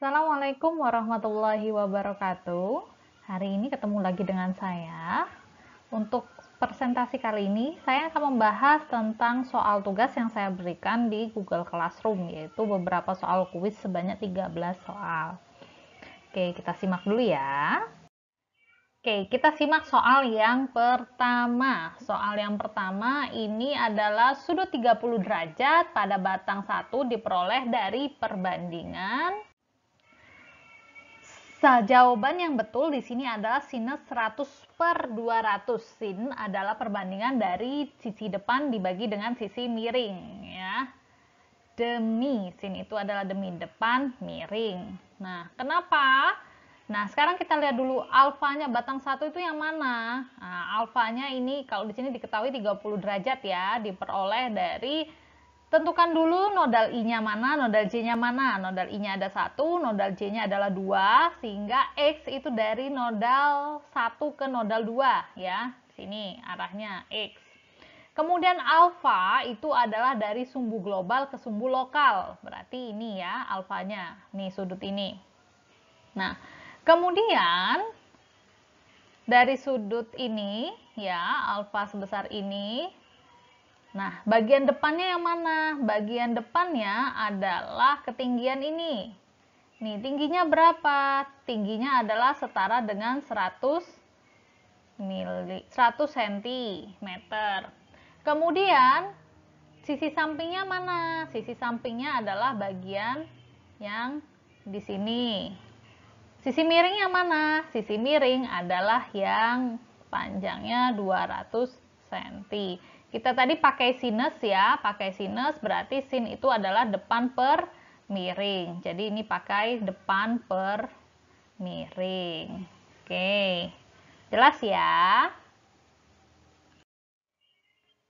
Assalamualaikum warahmatullahi wabarakatuh. Hari ini ketemu lagi dengan saya. Untuk presentasi kali ini, saya akan membahas tentang soal tugas yang saya berikan di Google Classroom, yaitu beberapa soal kuis sebanyak 13 soal. Oke, kita simak dulu ya. Oke, kita simak soal yang pertama. Soal yang pertama ini adalah sudut 30 derajat pada batang 1 diperoleh dari perbandingan. Jawaban yang betul di sini adalah sinus 100/200. Sin adalah perbandingan dari sisi depan dibagi dengan sisi miring, ya. Demi, sin itu adalah demi, depan miring. Nah, kenapa? Nah, sekarang kita lihat dulu alfanya batang 1 itu yang mana? Nah, alfanya ini kalau di sini diketahui 30 derajat ya, diperoleh dari tentukan dulu nodal I-nya mana, nodal J-nya mana. Nodal I-nya ada 1, nodal J-nya adalah 2, sehingga X itu dari nodal 1 ke nodal 2 ya. Sini arahnya X. Kemudian alfa itu adalah dari sumbu global ke sumbu lokal. Berarti ini ya alfanya. Nih sudut ini. Nah, kemudian dari sudut ini ya, alfa sebesar ini. Nah, bagian depannya yang mana? Bagian depannya adalah ketinggian ini. Nih, tingginya berapa? Tingginya adalah setara dengan 100 cm. Kemudian, sisi sampingnya mana? Sisi sampingnya adalah bagian yang di sini. Sisi miring yang mana? Sisi miring adalah yang panjangnya 200 cm. Kita tadi pakai sinus ya, pakai sinus berarti sin itu adalah depan per miring. Jadi ini pakai depan per miring. Oke, jelas ya.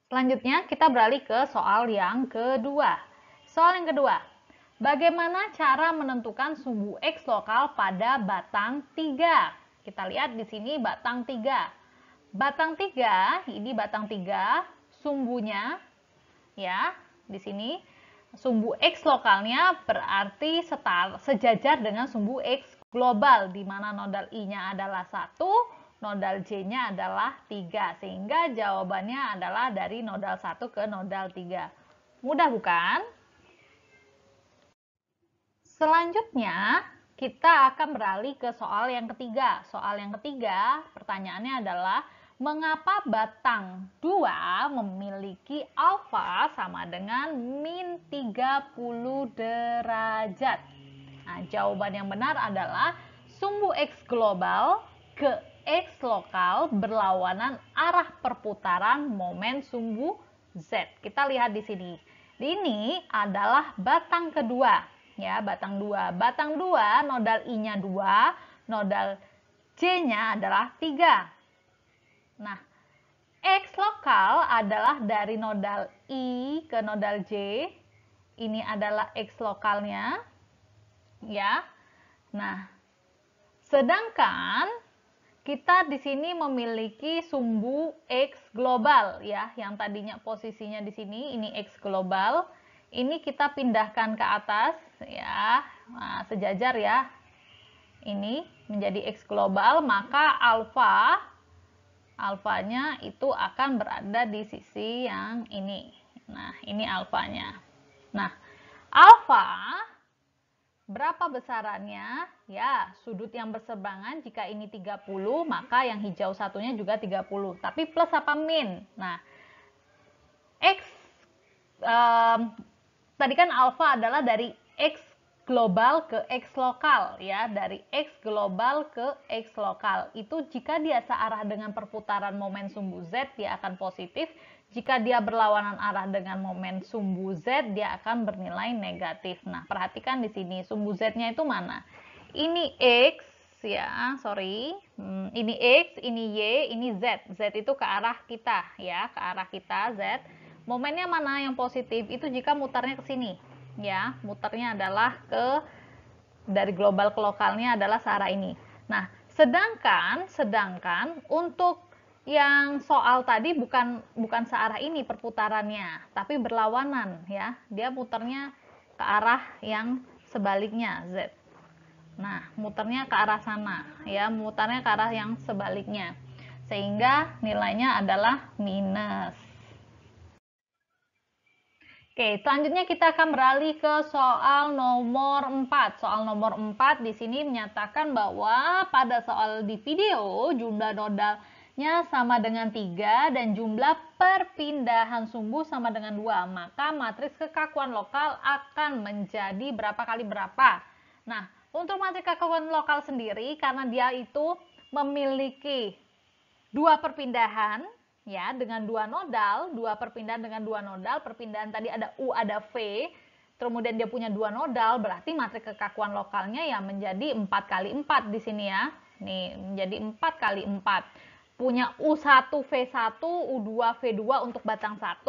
Selanjutnya kita beralih ke soal yang kedua. Soal yang kedua, bagaimana cara menentukan sumbu X lokal pada batang 3? Kita lihat di sini batang 3. Batang 3, ini batang 3, sumbunya ya, di sini sumbu X lokalnya berarti sejajar dengan sumbu X global, di mana nodal I-nya adalah 1, nodal J-nya adalah 3, sehingga jawabannya adalah dari nodal 1 ke nodal 3. Mudah bukan? Selanjutnya, kita akan beralih ke soal yang ketiga. Soal yang ketiga, pertanyaannya adalah, mengapa batang 2 memiliki alfa sama dengan min 30 derajat? Nah, jawaban yang benar adalah sumbu X global ke X lokal berlawanan arah perputaran momen sumbu Z. Kita lihat di sini. Ini adalah batang kedua, ya, batang 2. Batang 2 nodal I-nya 2, nodal J-nya adalah 3. Nah, X lokal adalah dari nodal I ke nodal J. Ini adalah X lokalnya, ya. Nah, sedangkan kita di sini memiliki sumbu X global ya, yang tadinya posisinya di sini ini X global, ini kita pindahkan ke atas ya. Nah, sejajar ya. Ini menjadi X global, maka alfanya itu akan berada di sisi yang ini. Nah, ini alfanya. Nah, alfa berapa besarannya? Ya, sudut yang berseberangan jika ini 30, maka yang hijau satunya juga 30. Tapi plus apa min? Nah, X tadi kan alfa adalah dari X global ke X lokal ya, dari X global ke X lokal. Itu jika dia searah dengan perputaran momen sumbu Z, dia akan positif. Jika dia berlawanan arah dengan momen sumbu Z, dia akan bernilai negatif. Nah, perhatikan di sini sumbu Z-nya itu mana? Ini X ya, sorry. Ini X, ini Y, ini Z. Z itu ke arah kita ya, ke arah kita Z. Momennya mana yang positif? Itu jika mutarnya ke sini ya. Mutarnya adalah dari global ke lokalnya adalah searah ini. Nah, sedangkan untuk yang soal tadi bukan searah ini perputarannya, tapi berlawanan ya. Dia muternya ke arah yang sebaliknya Z. Nah, muternya ke arah sana, ya, mutarnya ke arah yang sebaliknya. Sehingga nilainya adalah minus. Oke, selanjutnya kita akan beralih ke soal nomor 4. Soal nomor 4 di sini menyatakan bahwa pada soal di video jumlah nodalnya sama dengan 3 dan jumlah perpindahan sumbu sama dengan 2. Maka matriks kekakuan lokal akan menjadi berapa kali berapa. Nah, untuk matriks kekakuan lokal sendiri karena dia itu memiliki dua perpindahan, ya, dengan dua nodal, dua perpindahan dengan dua nodal, perpindahan tadi ada U, ada V, kemudian dia punya dua nodal, berarti matriks kekakuan lokalnya ya menjadi 4 kali 4 di sini ya. Nih, menjadi 4 kali 4. Punya U1 V1, U2 V2 untuk batang 1,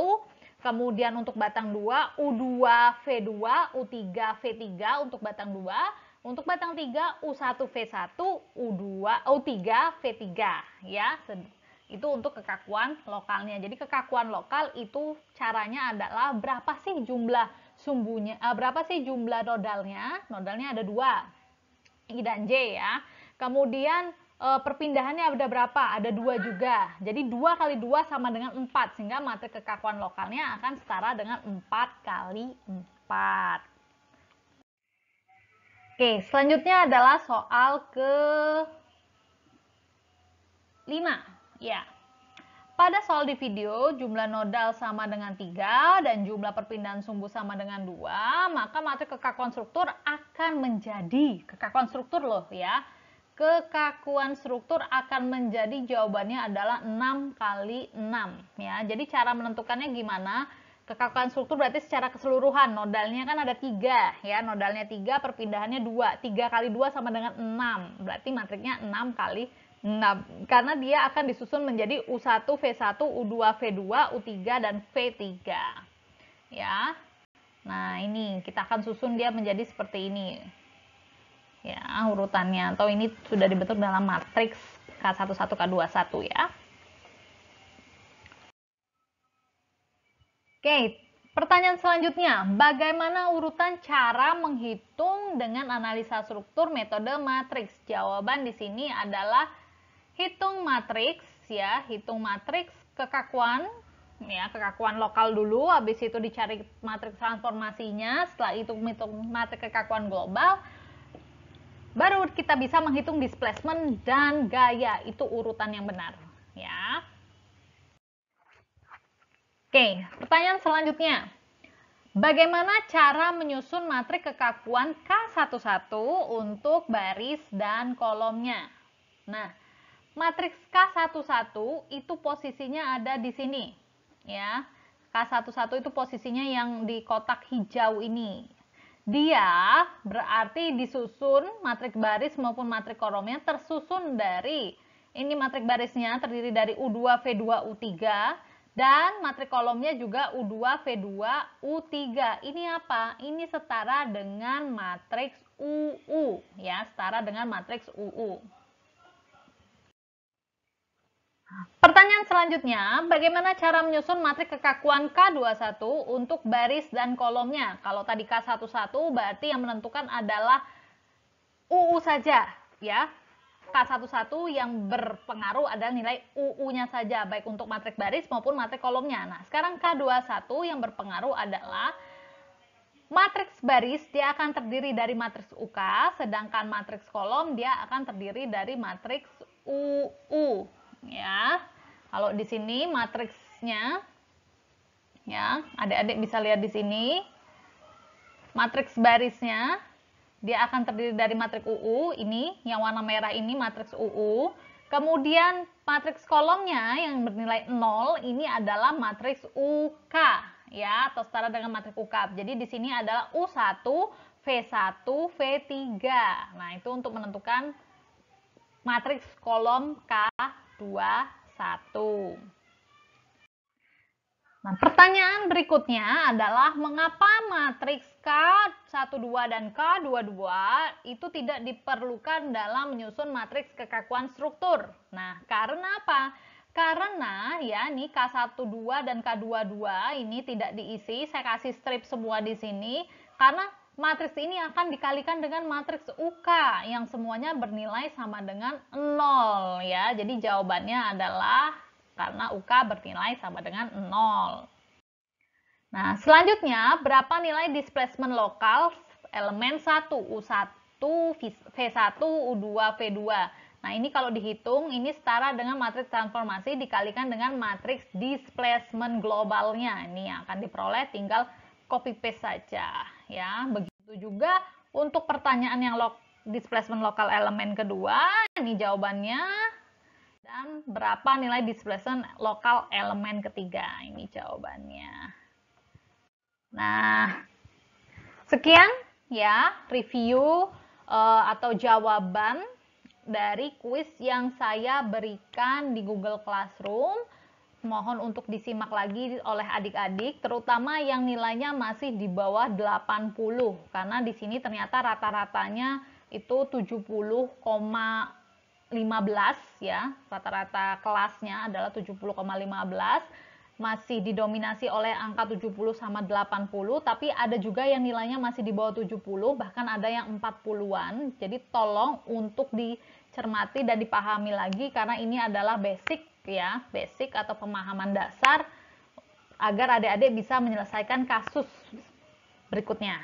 kemudian untuk batang 2, U2 V2, U3 V3 untuk batang 2, untuk batang 3 U1 V1, U2 U3 V3 ya. Itu untuk kekakuan lokalnya. Jadi kekakuan lokal itu caranya adalah berapa sih jumlah sumbunya, berapa sih jumlah nodalnya? Nodalnya ada 2, I dan J ya. Kemudian perpindahannya ada berapa? Ada 2 juga. Jadi 2 kali 2 sama dengan 4, sehingga matriks kekakuan lokalnya akan setara dengan 4 kali 4. Oke, selanjutnya adalah soal ke-5. Ya. Pada soal di video, jumlah nodal sama dengan 3 dan jumlah perpindahan sumbu sama dengan 2, maka matriks kekakuan struktur akan menjadi, kekakuan struktur loh ya, kekakuan struktur akan menjadi jawabannya adalah 6 kali 6 ya. Jadi cara menentukannya gimana? Kekakuan struktur berarti secara keseluruhan nodalnya kan ada 3 ya, nodalnya 3, perpindahannya 2, 3 kali 2 sama dengan 6, berarti matriksnya 6 kali 6, karena dia akan disusun menjadi U1 V1, U2 V2, U3 dan V3 ya. Nah ini kita akan susun dia menjadi seperti ini ya urutannya, atau ini sudah dibentuk dalam matriks K11 K21 ya. Oke, pertanyaan selanjutnya, bagaimana urutan cara menghitung dengan analisa struktur metode matriks? Jawaban di sini adalah hitung matriks ya, hitung matriks kekakuan ya, kekakuan lokal dulu, habis itu dicari matriks transformasinya, setelah itu hitung matriks kekakuan global, baru kita bisa menghitung displacement dan gaya. Itu urutan yang benar ya. Oke, pertanyaan selanjutnya. Bagaimana cara menyusun matriks kekakuan K11 untuk baris dan kolomnya? Nah, matriks K11 itu posisinya ada di sini. Ya. K11 itu posisinya yang di kotak hijau ini. Dia berarti disusun matriks baris maupun matriks kolomnya tersusun dari, ini matriks barisnya terdiri dari U2 V2 U3 dan matriks kolomnya juga U2 V2 U3. Ini apa? Ini setara dengan matriks UU ya, setara dengan matriks UU. Pertanyaan selanjutnya, bagaimana cara menyusun matriks kekakuan K21 untuk baris dan kolomnya? Kalau tadi K11 berarti yang menentukan adalah UU saja ya. K11 yang berpengaruh adalah nilai UU-nya saja, baik untuk matriks baris maupun matriks kolomnya. Nah, sekarang K21 yang berpengaruh adalah matriks baris, dia akan terdiri dari matriks UK, sedangkan matriks kolom dia akan terdiri dari matriks UU. Ya, kalau di sini matriksnya, ya, adik-adik bisa lihat di sini, matriks barisnya dia akan terdiri dari matriks UU, ini yang warna merah ini matriks UU. Kemudian matriks kolomnya yang bernilai 0 ini adalah matriks UK ya, atau setara dengan matriks UK. Jadi di sini adalah U1, V1, V3. Nah, itu untuk menentukan matriks kolom K21. Nah, pertanyaan berikutnya adalah mengapa matriks K12 dan K22 itu tidak diperlukan dalam menyusun matriks kekakuan struktur. Nah, karena apa? Karena ya, nih K12 dan K22 ini tidak diisi, saya kasih strip semua di sini karena matriks ini akan dikalikan dengan matriks UK yang semuanya bernilai sama dengan 0 ya. Jadi jawabannya adalah karena UK bernilai sama dengan 0. Nah, selanjutnya berapa nilai displacement lokal elemen 1, U1, V1, U2, V2. Nah, ini kalau dihitung, ini setara dengan matriks transformasi dikalikan dengan matriks displacement globalnya. Ini yang akan diperoleh, tinggal copy paste saja. Ya, begitu juga untuk pertanyaan yang displacement lokal elemen kedua, ini jawabannya. Dan berapa nilai displacement lokal elemen ketiga, ini jawabannya. Nah, sekian ya review atau jawaban dari kuis yang saya berikan di Google Classroom. Mohon untuk disimak lagi oleh adik-adik, terutama yang nilainya masih di bawah 80, karena di sini ternyata rata-ratanya itu 70,15 ya, rata-rata kelasnya adalah 70,15. Masih didominasi oleh angka 70 sama 80, tapi ada juga yang nilainya masih di bawah 70, bahkan ada yang 40-an. Jadi tolong untuk dicermati dan dipahami lagi, karena ini adalah basic ya, basic atau pemahaman dasar agar adik-adik bisa menyelesaikan kasus berikutnya.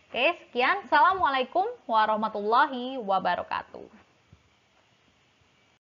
Oke, sekian. Assalamualaikum warahmatullahi wabarakatuh.